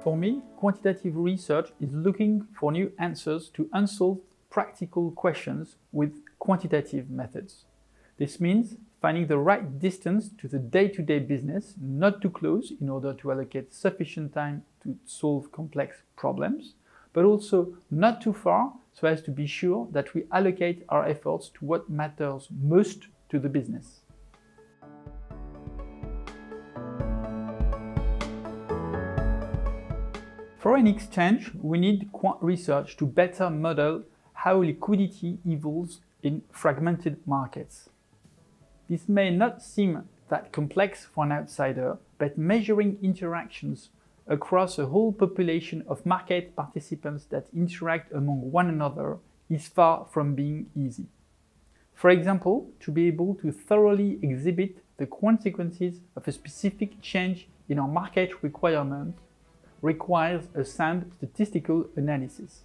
For me, quantitative research is looking for new answers to unsolved practical questions with quantitative methods. This means finding the right distance to the day-to-day business, not too close in order to allocate sufficient time to solve complex problems, but also not too far so as to be sure that we allocate our efforts to what matters most to the business. For an exchange, we need quant research to better model how liquidity evolves in fragmented markets. This may not seem that complex for an outsider, but measuring interactions across a whole population of market participants that interact among one another is far from being easy. For example, to be able to thoroughly exhibit the consequences of a specific change in our market requirement requires a sound statistical analysis.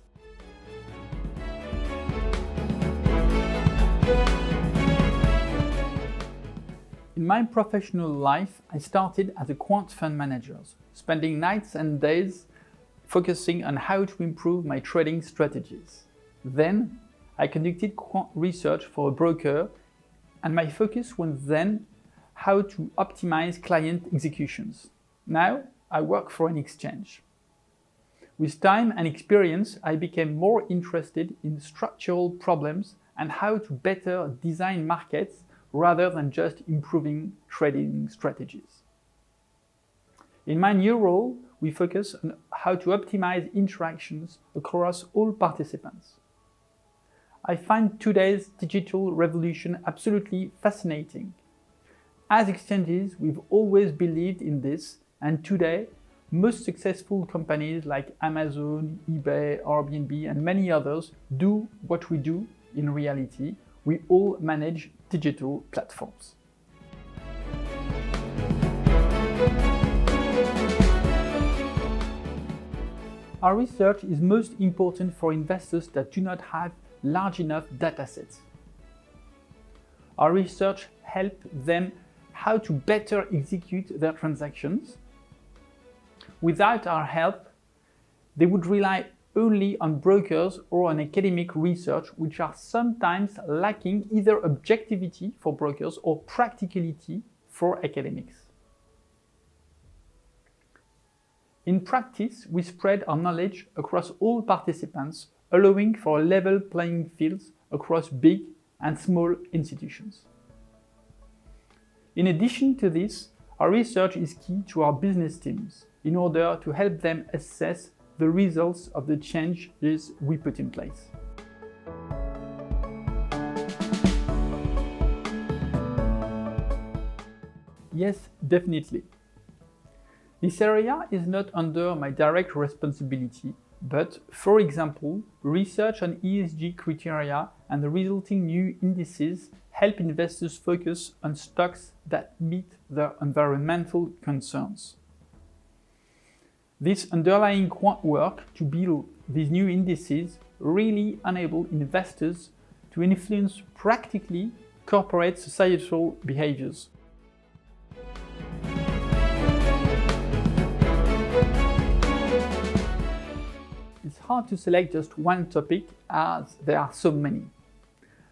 In my professional life, I started as a quant fund manager, spending nights and days focusing on how to improve my trading strategies. Then, I conducted quant research for a broker, and my focus was then how to optimize client executions. Now, I work for an exchange. With time and experience, I became more interested in structural problems and how to better design markets rather than just improving trading strategies. In my new role, we focus on how to optimize interactions across all participants. I find today's digital revolution absolutely fascinating. As exchanges, we've always believed in this, and today, most successful companies like Amazon, eBay, Airbnb, and many others do what we do in reality. We all manage digital platforms. Our research is most important for investors that do not have large enough datasets. Our research helps them how to better execute their transactions. Without our help, they would rely only on brokers or on academic research, which are sometimes lacking either objectivity for brokers or practicality for academics. In practice, we spread our knowledge across all participants, allowing for a level playing field across big and small institutions. In addition to this, our research is key to our business teams in order to help them assess the results of the changes we put in place. Yes, definitely. This area is not under my direct responsibility, but, for example, research on ESG criteria and the resulting new indices help investors focus on stocks that meet their environmental concerns. This underlying quant work to build these new indices really enable investors to influence practically corporate societal behaviors. It's hard to select just one topic as there are so many.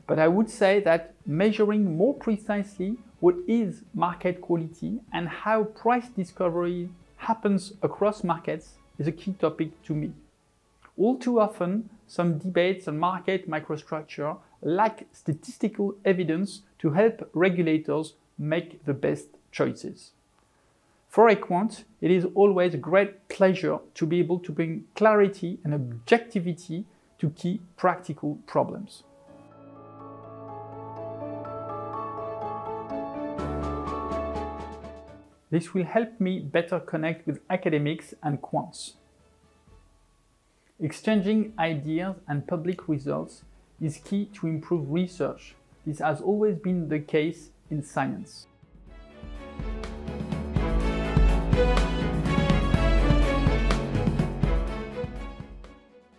But I would say that measuring more precisely what is market quality and how price discovery happens across markets is a key topic to me. All too often, some debates on market microstructure lack statistical evidence to help regulators make the best choices. For a quant, it is always a great pleasure to be able to bring clarity and objectivity to key practical problems. This will help me better connect with academics and quants. Exchanging ideas and public results is key to improve research. This has always been the case in science.